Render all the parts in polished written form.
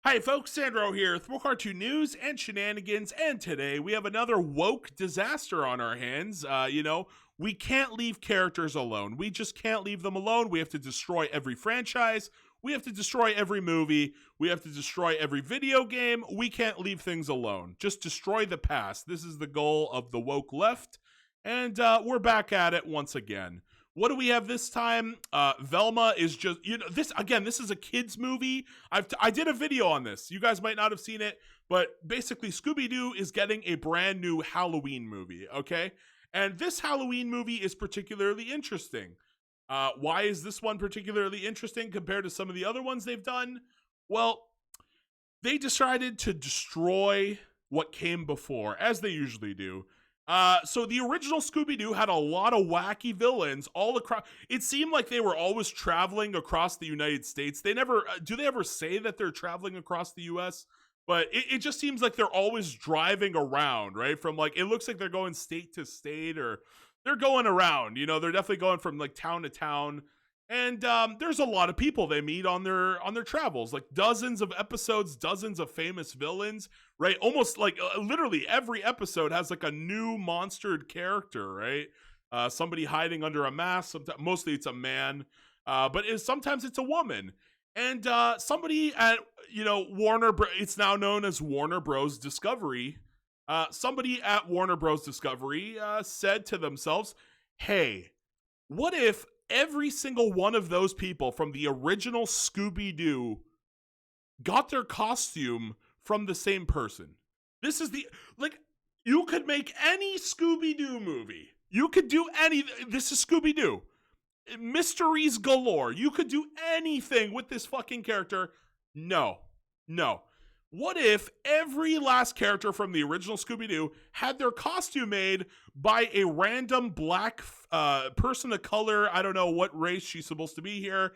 Hi folks, Sandro here with more cartoon news and shenanigans, and today we have another woke disaster on our hands. We can't leave characters alone. We just can't leave them alone. We have to destroy every franchise. We have to destroy every movie. We have to destroy every video game. We can't leave things alone. Just destroy the past. This is the goal of the woke left, and we're back at it once again. What do we have this time? Velma is just, this is a kid's movie. I did a video on this. You guys might not have seen it, but basically Scooby-Doo is getting a brand new Halloween movie, okay? And this Halloween movie is particularly interesting. Why is this one particularly interesting compared to some of the other ones they've done? Well, they decided to destroy what came before, as they usually do. So the original Scooby-Doo had a lot of wacky villains all across. It seemed like they were always traveling across the United States. They never, do they ever say that they're traveling across the US? But it just seems like they're always driving around, right? From like, it looks like they're going state to state, or they're going around, they're definitely going from like town to town. And there's a lot of people they meet on their travels, like dozens of episodes, dozens of famous villains, right? Almost like literally every episode has like a new monstered character, right? Somebody hiding under a mask. Mostly it's a man, but sometimes it's a woman. And somebody at Warner, it's now known as Warner Bros. Discovery. Somebody at Warner Bros. Discovery said to themselves, "Hey, what if every single one of those people from the original Scooby-Doo got their costume from the same person?" This is you could make any Scooby-Doo movie. You could do this is Scooby-Doo. Mysteries galore. You could do anything with this fucking character. No. What if every last character from the original Scooby-Doo had their costume made by a random black person of color? I don't know what race she's supposed to be here.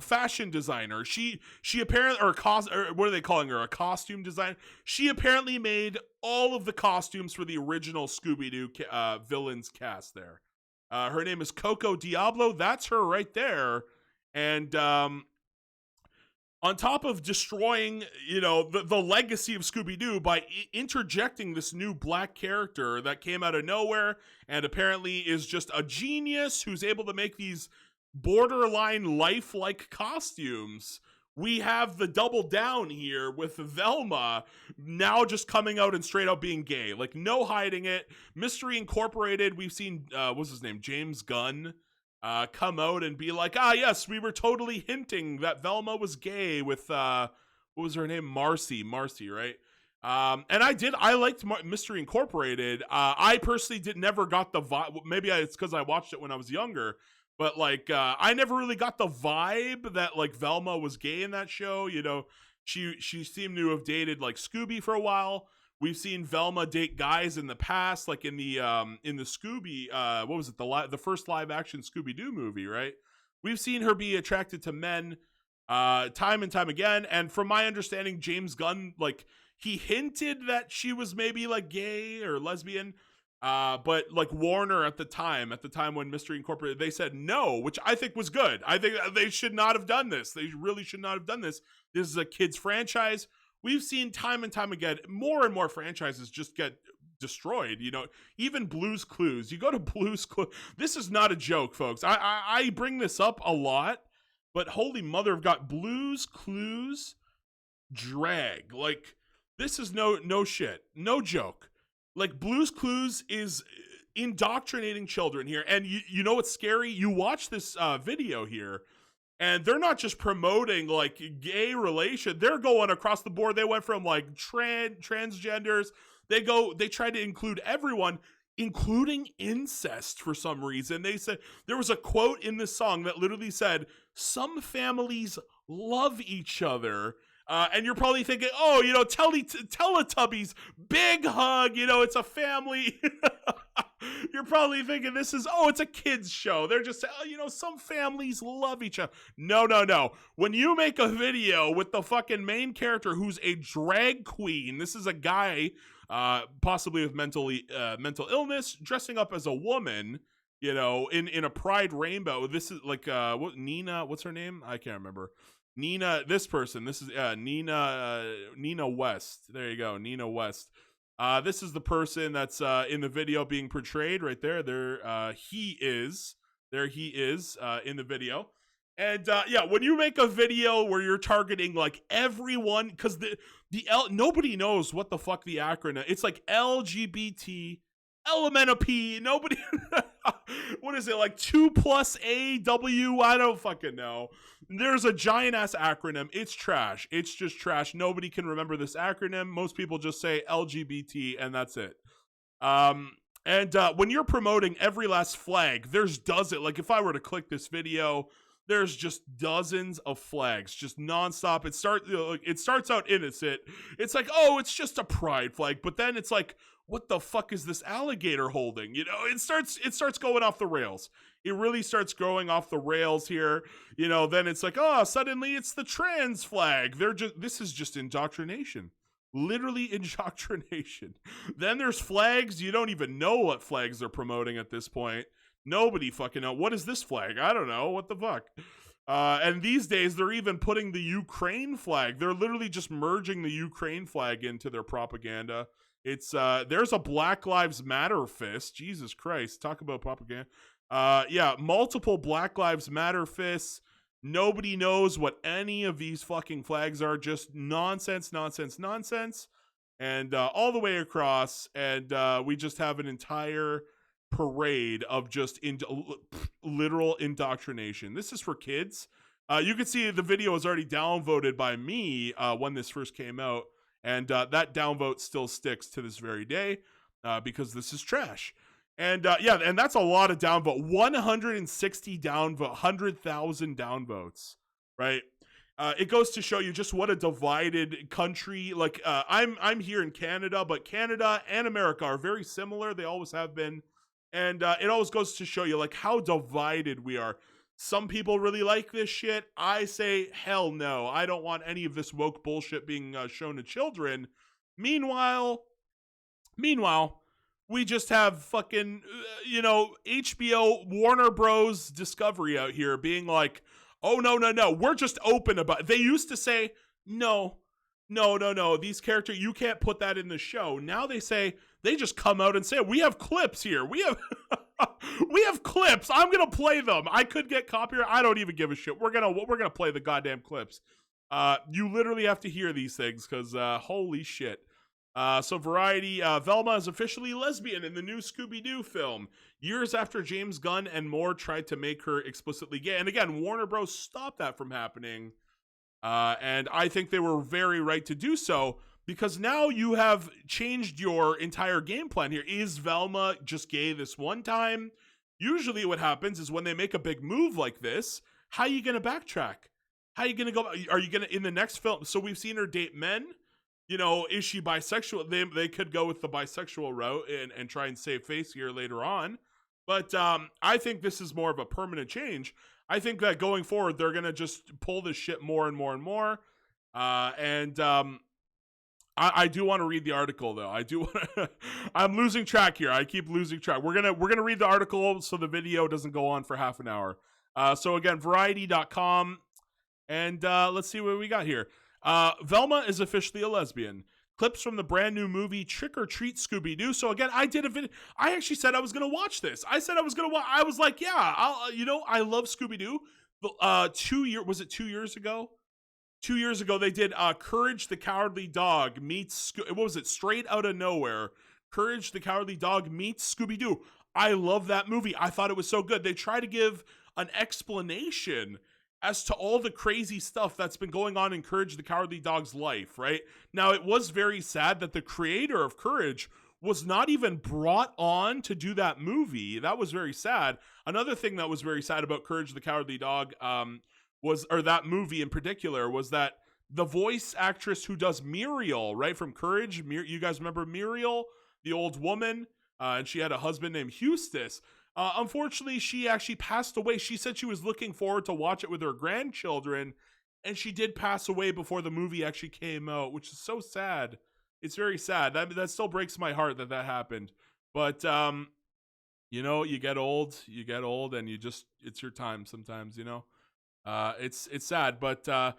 Fashion designer. She apparently, or what are they calling her? A costume designer. She apparently made all of the costumes for the original Scooby-Doo villains cast there. Her name is Coco Diablo. That's her right there. And on top of destroying, the legacy of Scooby-Doo by interjecting this new black character that came out of nowhere and apparently is just a genius who's able to make these borderline lifelike costumes, we have the double down here with Velma now just coming out and straight up being gay. Like, no hiding it. Mystery Incorporated, we've seen, what's his name? James Gunn. Come out and be like, yes, we were totally hinting that Velma was gay with, what was her name? Marcy, right? And I liked Mystery Incorporated. I personally never got the vibe. Maybe it's because I watched it when I was younger, but like, I never really got the vibe that like Velma was gay in that show. She seemed to have dated like Scooby for a while. We've seen Velma date guys in the past, like in the Scooby, what was it, the first live action Scooby-Doo movie, right? We've seen her be attracted to men time and time again. And from my understanding, James Gunn, like, he hinted that she was maybe like gay or lesbian. But like Warner at the time when Mystery Incorporated, they said no, which I think was good. I think they should not have done this. They really should not have done this. This is a kid's franchise. We've seen time and time again, more and more franchises just get destroyed. Even Blue's Clues. You go to Blue's Clues. This is not a joke, folks. I bring this up a lot, but holy mother of God, Blue's Clues drag. Like, this is no shit. No joke. Like, Blue's Clues is indoctrinating children here. And you know what's scary? You watch this video here, and they're not just promoting like gay relation. They're going across the board. They went from like transgenders. They tried to include everyone, including incest for some reason. They said there was a quote in this song that literally said, "Some families love each other." And you're probably thinking, Teletubbies, big hug, it's a family. You're probably thinking it's a kid's show. They're just, some families love each other. No. When you make a video with the fucking main character who's a drag queen, this is a guy, possibly with mental illness, dressing up as a woman, in a pride rainbow. This is like, Nina, what's her name? I can't remember. Nina, this person, this is Nina West. There you go, Nina West. This is the person that's in the video being portrayed right there. He is in the video. And yeah, when you make a video where you're targeting like everyone, because nobody knows what the fuck the acronym. It's like LGBT element P. Nobody. What is it, like 2+AW? I don't fucking know. There's a giant ass acronym. It's trash. It's just trash. Nobody can remember this acronym. Most people just say LGBT and that's it. And when you're promoting every last flag, there's dozens. Like if I were to click this video, there's just dozens of flags, just nonstop. It starts out innocent. It's like, oh, it's just a pride flag, but then it's like, what the fuck is this alligator holding? You know, it starts going off the rails. It really starts going off the rails here. You know, then it's like, oh, suddenly it's the trans flag. This is just indoctrination. Literally indoctrination. Then there's flags. You don't even know what flags they're promoting at this point. Nobody fucking know. What is this flag? I don't know. What the fuck? And these days, they're even putting the Ukraine flag. They're literally just merging the Ukraine flag into their propaganda. It's there's a Black Lives Matter fist. Jesus Christ. Talk about propaganda. Yeah, multiple Black Lives Matter fists. Nobody knows what any of these fucking flags are. Just nonsense. And all the way across. And we just have an entire parade of just literal indoctrination. This is for kids. You can see the video was already downvoted by me when this first came out. And that downvote still sticks to this very day because this is trash. And yeah, and that's a lot of downvote. 160 downvote, 100,000 downvotes, right? It goes to show you just what a divided country. Like I'm here in Canada, but Canada and America are very similar. They always have been. And it always goes to show you like how divided we are. Some people really like this shit. I say, hell no. I don't want any of this woke bullshit being shown to children. Meanwhile, we just have fucking, HBO, Warner Bros. Discovery out here being like, oh, no. We're just open about it. They used to say, no. These characters, you can't put that in the show. Now they just come out and say, we have clips here. We have clips. I'm going to play them. I could get copyright. I don't even give a shit. We're going to play the goddamn clips. You literally have to hear these things because holy shit. So Variety, Velma is officially lesbian in the new Scooby-Doo film. Years after James Gunn and more tried to make her explicitly gay. And again, Warner Bros. Stopped that from happening. And I think they were very right to do so because now you have changed your entire game plan here. Is Velma just gay this one time? Usually what happens is when they make a big move like this, how are you going to backtrack? How are you going to go? Are you going to, in the next film? So we've seen her date men. You know, is she bisexual? They could go with the bisexual route and try and save face here later on. But I think this is more of a permanent change. I think that going forward, they're going to just pull this shit more and more and more. I do want to read the article, though. I do want to. I'm losing track here. I keep losing track. We're gonna read the article so the video doesn't go on for half an hour. So again, Variety.com. And let's see what we got here. Velma is officially a lesbian. Clips from the brand new movie Trick or Treat Scooby-Doo. So again, I did a video. I actually said I was going to watch this. I said I was going to watch. I was like, yeah, I love Scooby-Doo. 2 years ago? 2 years ago, they did Courage the Cowardly Dog meets, what was it? Straight Outta Nowhere. Courage the Cowardly Dog meets Scooby-Doo. I love that movie. I thought it was so good. They try to give an explanation as to all the crazy stuff that's been going on in Courage the Cowardly Dog's life, right? Now, it was very sad that the creator of Courage was not even brought on to do that movie. That was very sad. Another thing that was very sad about Courage the Cowardly Dog that movie in particular, was that the voice actress who does Muriel, right, from Courage, you guys remember Muriel, the old woman, and she had a husband named Eustace. Unfortunately, she actually passed away. She said she was looking forward to watch it with her grandchildren, and she did pass away before the movie actually came out, which is so sad. It's very sad. That still breaks my heart that happened. But you get old, and it's your time sometimes. It's sad. But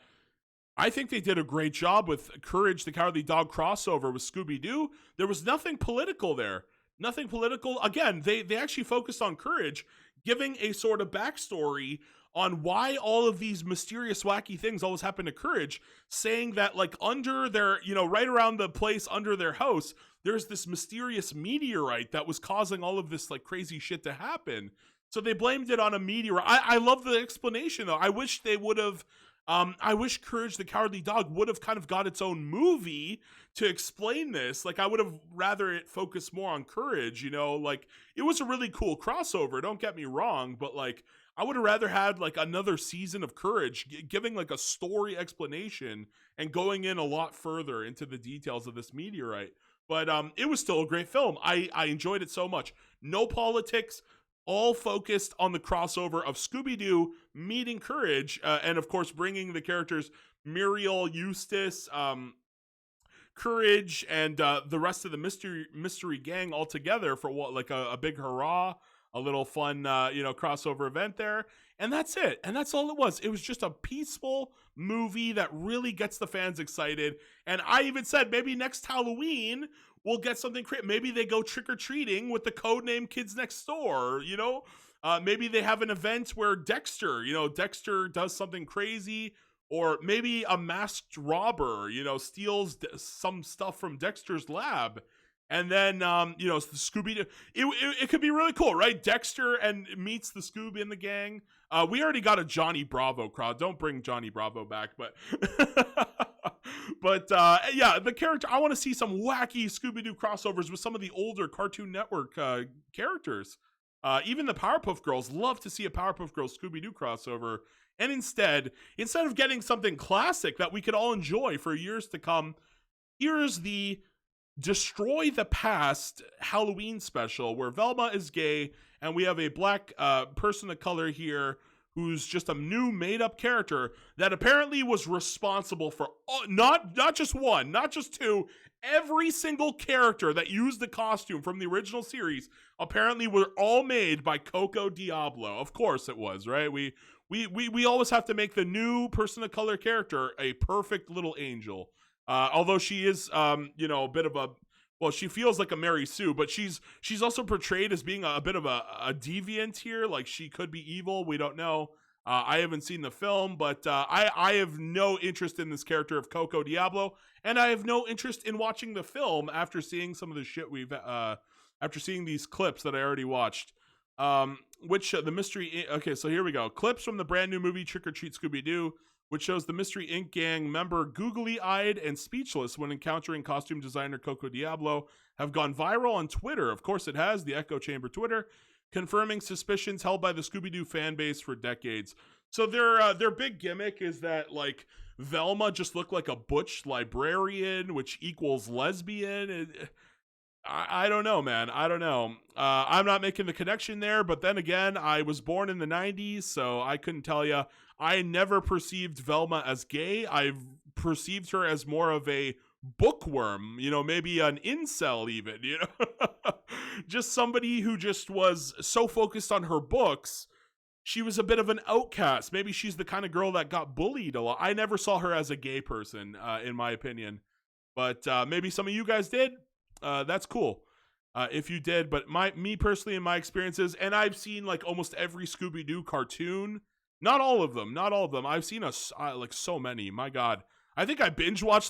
I think they did a great job with Courage the Cowardly Dog crossover with Scooby-Doo. There was nothing political there. Nothing political. Again, they actually focused on Courage, giving a sort of backstory on why all of these mysterious, wacky things always happen to Courage, saying that, like, under their, right around the place under their house, there's this mysterious meteorite that was causing all of this, like, crazy shit to happen. So they blamed it on a meteorite. I love the explanation, though. I wish they would have. I wish Courage the Cowardly Dog would have kind of got its own movie to explain this. Like, I would have rather it focus more on Courage, like, it was a really cool crossover, don't get me wrong, but, like, I would have rather had, like, another season of Courage giving, like, a story explanation and going in a lot further into the details of this meteorite. But it was still a great film. I enjoyed it so much. No politics, all focused on the crossover of Scooby-Doo meeting Courage, and of course bringing the characters Muriel, Eustace, Courage, and the rest of the mystery gang all together for what, like a big hurrah, a little fun, crossover event there. And that's it. And that's all it was. It was just a peaceful movie that really gets the fans excited. And I even said maybe next Halloween we'll get something creative. Maybe they go trick-or-treating with the codename Kids Next Door, maybe they have an event where Dexter does something crazy, or maybe a masked robber, steals some stuff from Dexter's lab. And then, the Scooby-Doo, it could be really cool, right? Dexter and meets the Scooby and the gang. We already got a Johnny Bravo crowd. Don't bring Johnny Bravo back, but but the character, I want to see some wacky Scooby-Doo crossovers with some of the older Cartoon Network characters. Even the Powerpuff Girls, love to see a Powerpuff Girls Scooby-Doo crossover. And instead of getting something classic that we could all enjoy for years to come, here's the Destroy the Past Halloween special where Velma is gay and we have a black person of color here who's just a new made-up character that apparently was responsible for not just one, not just two, every single character that used the costume from the original series apparently were all made by Coco Diablo. Of course it was, right? We always have to make the new person of color character a perfect little angel. Although she is, a bit of she feels like a Mary Sue, but she's also portrayed as being a bit of a deviant here. Like, she could be evil. We don't know. I haven't seen the film, but I have no interest in this character of Coco Diablo, and I have no interest in watching the film after seeing some of the shit after seeing these clips that I already watched. The mystery. Okay, so here we go. Clips from the brand new movie Trick or Treat Scooby-Doo, which shows the Mystery Inc. gang member googly-eyed and speechless when encountering costume designer Coco Diablo, have gone viral on Twitter. Of course it has, the Echo Chamber Twitter, confirming suspicions held by the Scooby-Doo fan base for decades. So their big gimmick is that, like, Velma just looked like a butch librarian, which equals lesbian. I don't know, man. I don't know. I'm not making the connection there, but then again, I was born in the 90s, so I couldn't tell you. I never perceived Velma as gay. I've perceived her as more of a bookworm, maybe an incel even, just somebody who just was so focused on her books. She was a bit of an outcast. Maybe she's the kind of girl that got bullied a lot. I never saw her as a gay person, in my opinion, but maybe some of you guys did. That's cool. If you did, but me personally, in my experiences, and I've seen like almost every Scooby-Doo cartoon. Not all of them. I've seen like so many. My God. I think I binge watched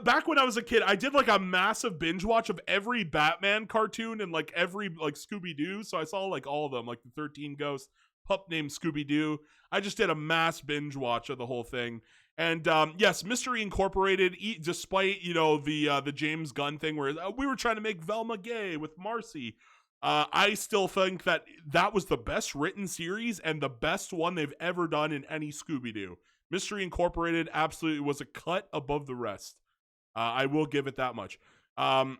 back when I was a kid, I did like a massive binge watch of every Batman cartoon and like every like Scooby-Doo. So I saw like all of them, like the 13 Ghosts, Pup Named Scooby-Doo. I just did a mass binge watch of the whole thing. And yes, Mystery Incorporated, despite, the James Gunn thing where we were trying to make Velma gay with Marcy, I still think that was the best written series and the best one they've ever done in any Scooby-Doo. Mystery Incorporated absolutely was a cut above the rest. I will give it that much. And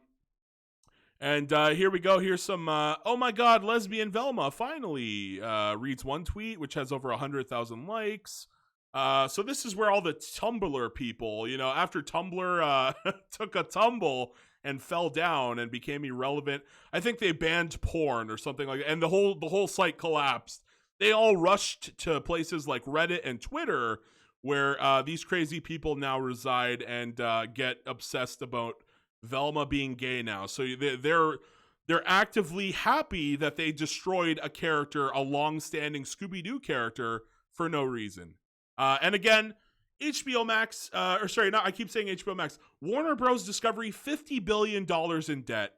here we go. Here's some, oh my God, lesbian Velma finally reads one tweet, which has over 100,000 likes. So this is where all the Tumblr people, after Tumblr took a tumble and fell down and became irrelevant. I think they banned porn or something like that, and the whole site collapsed. They all rushed to places like Reddit and Twitter, where these crazy people now reside and get obsessed about Velma being gay now. So they're actively happy that they destroyed a character, a long-standing Scooby-Doo character, for no reason. And again, HBO Max, or sorry, no, I keep saying HBO Max. Warner Bros. Discovery, $50 billion in debt.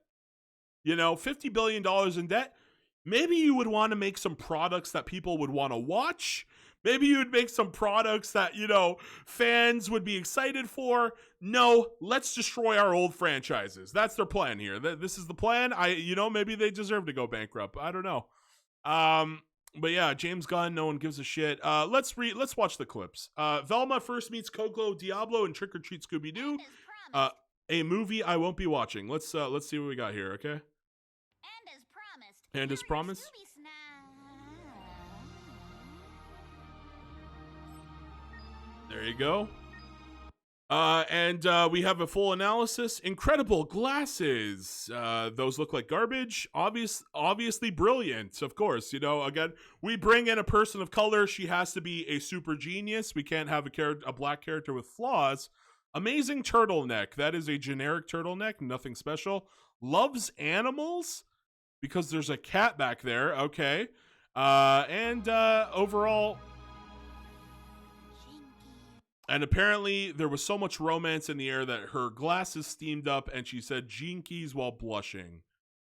You know, $50 billion in debt. Maybe you would want to make some products that people would want to watch. Maybe you would make some products that, you know, fans would be excited for. No, let's destroy our old franchises. That's their plan here. This is the plan. Maybe they deserve to go bankrupt. I don't know. But yeah, James Gunn, no one gives a shit. Let's watch the clips. Velma first meets Coco Diablo in Trick or Treat Scooby-Doo. A movie I won't be watching. Let's see what we got here, okay? And as promised. There you go. And we have a full analysis. Incredible glasses. Those look like garbage. Obviously brilliant, of course. You know, again, we bring in a person of color. She has to be a super genius. We can't have a black character with flaws. Amazing turtleneck. That is a generic turtleneck. Nothing special. Loves animals because there's a cat back there. Okay. And overall... And apparently there was so much romance in the air that her glasses steamed up and she said jinkies while blushing.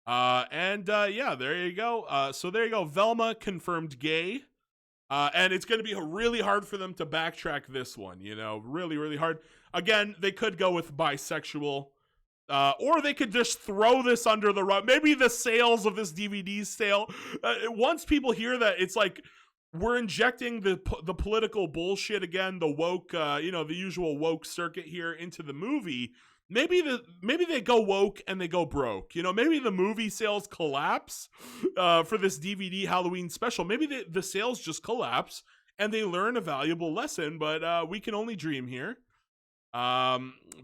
Yeah, there you go. So there you go. Velma confirmed gay. And it's going to be really hard for them to backtrack this one, you know, really, really hard. Again, they could go with bisexual, or they could just throw this under the rug. Maybe the sales of this DVD sale, once people hear that it's like, we're injecting the political bullshit again, the woke, the usual woke circuit here into the movie. Maybe they go woke and they go broke. You know, maybe the movie sales collapse for this DVD Halloween special. Maybe the sales just collapse and they learn a valuable lesson. But we can only dream here.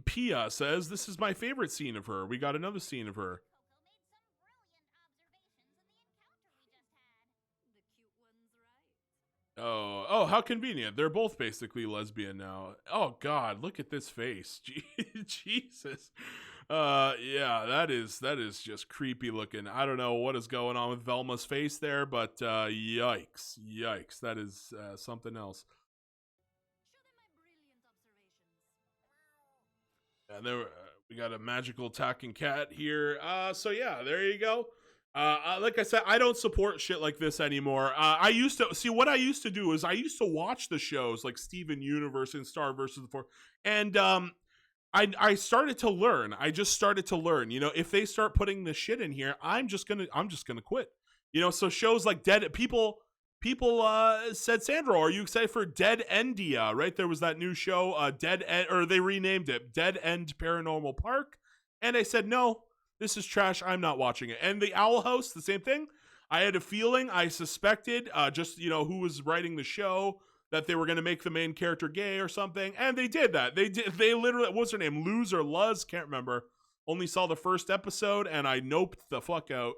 Pia says, "This is my favorite scene of her." We got another scene of her. Oh, how convenient. They're both basically lesbian now. Oh God, look at this face. Jesus. Yeah, that is just creepy looking. I don't know what is going on with Velma's face there, but yikes. That is something else. And there we got a magical attacking cat here. So yeah, there you go. Like I said, I don't support shit like this anymore. I used to see what I used to do is I used to watch the shows like Steven Universe and Star vs. the Four, and I started to learn. I just started to learn. You know, if they start putting this shit in here, I'm just gonna quit. You know, so shows like Dead people said, Sandro, are you excited for Dead Endia? Right, there was that new show, Dead End, or they renamed it Dead End Paranormal Park, and I said no. This is trash. I'm not watching it. And the Owl House, the same thing. I had a feeling, I suspected, who was writing the show, that they were going to make the main character gay or something. And they did that. They literally, what's her name? Luz or Luz? Can't remember. Only saw the first episode and I noped the fuck out.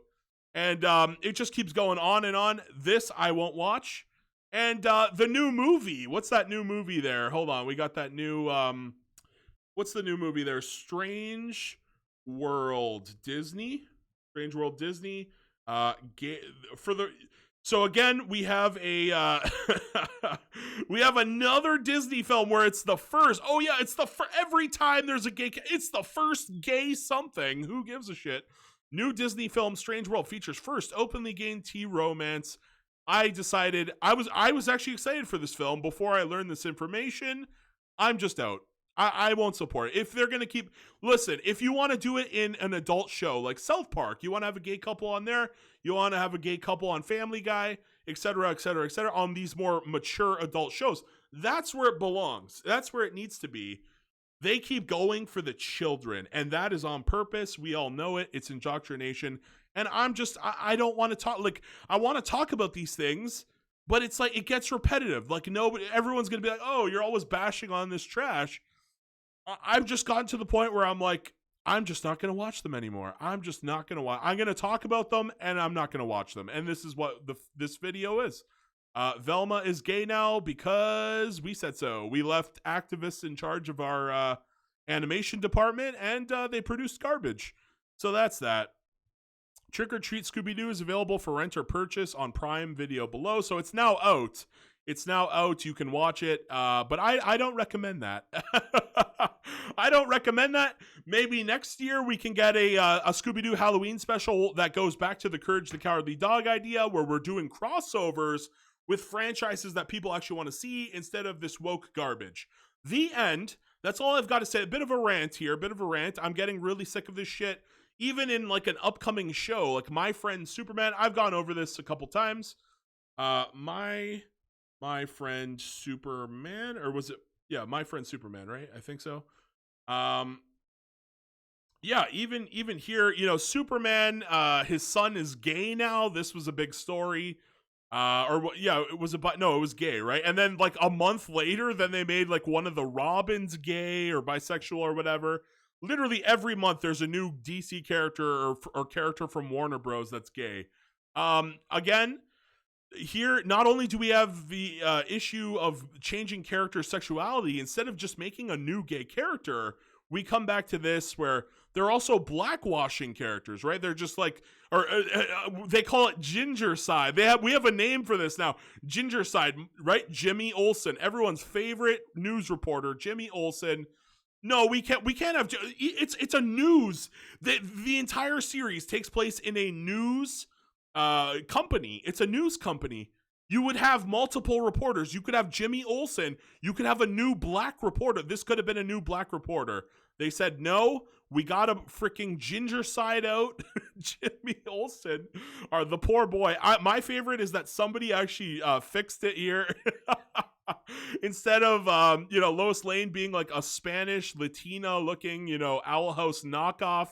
And it just keeps going on and on. This I won't watch. And the new movie. What's that new movie there? Hold on. We got that new, what's the new movie there? Strange World Disney. So again, we have a we have another Disney film where it's the first. Oh yeah, it's every time there's a gay, it's the first gay something. Who gives a shit? New Disney film Strange World features first openly gay teen romance. I decided I was actually excited for this film before I learned this information. I'm just out. I won't support it. If they're going to listen, if you want to do it in an adult show like South Park, you want to have a gay couple on there, you want to have a gay couple on Family Guy, etc., on these more mature adult shows, that's where it belongs. That's where it needs to be. They keep going for the children, and that is on purpose. We all know it. It's indoctrination. And I don't want to talk, I want to talk about these things, but it's like, it gets repetitive. Like, everyone's going to be like, oh, you're always bashing on this trash. I've just gotten to the point where I'm like, I'm just not going to watch them anymore. I'm just not going to watch. I'm going to talk about them and I'm not going to watch them. And this is what this video is. Velma is gay now because we said so. We left activists in charge of our animation department, and they produced garbage. So that's that. Trick or Treat Scooby-Doo is available for rent or purchase on Prime Video below. So it's now out. It's now out. You can watch it. But I don't recommend that. I don't recommend that. Maybe next year we can get a Scooby-Doo Halloween special that goes back to the Courage the Cowardly Dog idea, where we're doing crossovers with franchises that people actually want to see instead of this woke garbage. The end. That's all I've got to say. A bit of a rant here. I'm getting really sick of this shit. Even in like an upcoming show, like My Friend Superman, I've gone over this a couple times. My Friend Superman, or was it? Yeah, My Friend Superman, right? I think so. Yeah, even here, Superman, his son is gay now. This was a big story. It was gay, right? And then like a month later, then they made like one of the Robins gay or bisexual or whatever. Literally every month there's a new DC character or character from Warner Bros. That's gay. Again, here, not only do we have the issue of changing character sexuality, instead of just making a new gay character, we come back to this where they're also blackwashing characters, right? They're just like, they call it ginger side. We have a name for this now, ginger side, right? Jimmy Olsen, everyone's favorite news reporter, Jimmy Olsen. No, we can't have, it's a news. The entire series takes place in a news company. It's a news company. You would have multiple reporters. You could have Jimmy Olsen. You could have a new black reporter. This could have been a new black reporter. They said, no, we got to freaking ginger side out Jimmy Olsen, or the poor boy. My favorite is that somebody actually fixed it here. Instead of, Lois Lane being like a Spanish Latina looking, Owl House knockoff,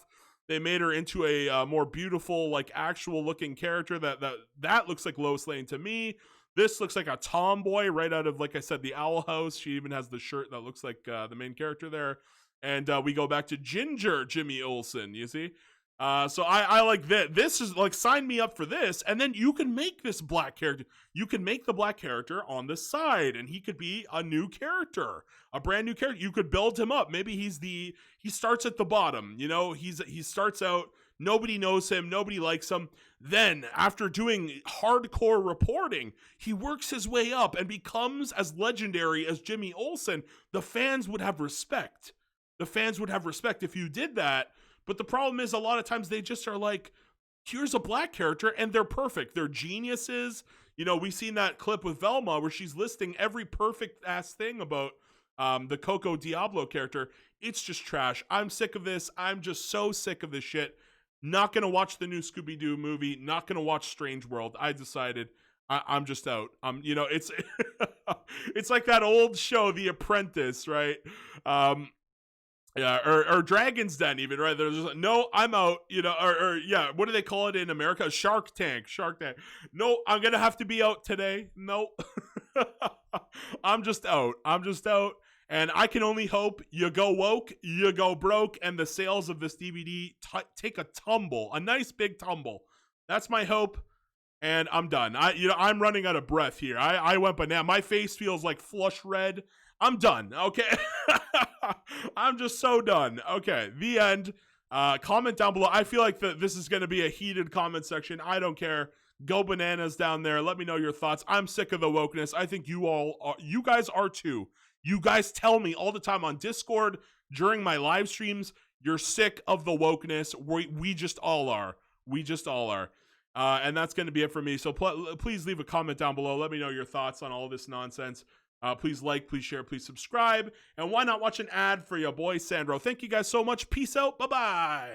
they made her into a more beautiful, like actual looking character that looks like Lois Lane to me. This looks like a tomboy right out of, like I said, the Owl House. She even has the shirt that looks like the main character there. And we go back to Ginger Jimmy Olsen, you see? So I like that. This is like, sign me up for this. And then you can make this black character. You can make the black character on the side, and he could be a new character, a brand new character. You could build him up. Maybe he starts at the bottom. He starts out, nobody knows him, nobody likes him. Then after doing hardcore reporting, he works his way up and becomes as legendary as Jimmy Olsen. The fans would have respect. If you did that. But the problem is, a lot of times they just are like, here's a black character, and they're perfect. They're geniuses. We've seen that clip with Velma where she's listing every perfect ass thing about the Coco Diablo character. It's just trash. I'm sick of this. I'm just so sick of this shit. Not going to watch the new Scooby-Doo movie. Not going to watch Strange World. I decided I'm just out. It's it's like that old show, The Apprentice, right? Yeah, or Dragon's Den even, right? There's just, no, I'm out, what do they call it in America? Shark Tank. No, I'm going to have to be out today. No, I'm just out. And I can only hope you go woke, you go broke, and the sales of this DVD take a tumble, a nice big tumble. That's my hope. And I'm done. I'm running out of breath here. I went banana. My face feels like flush red. I'm done. Okay. I'm just so done. Okay. The end. Comment down below. I feel like this is going to be a heated comment section. I don't care. Go bananas down there. Let me know your thoughts. I'm sick of the wokeness. I think you guys are too. You guys tell me all the time on Discord during my live streams, you're sick of the wokeness. We just all are. And that's going to be it for me. So please leave a comment down below. Let me know your thoughts on all this nonsense. Please like, please share, please subscribe. And why not watch an ad for your boy Sandro? Thank you guys so much. Peace out. Bye-bye.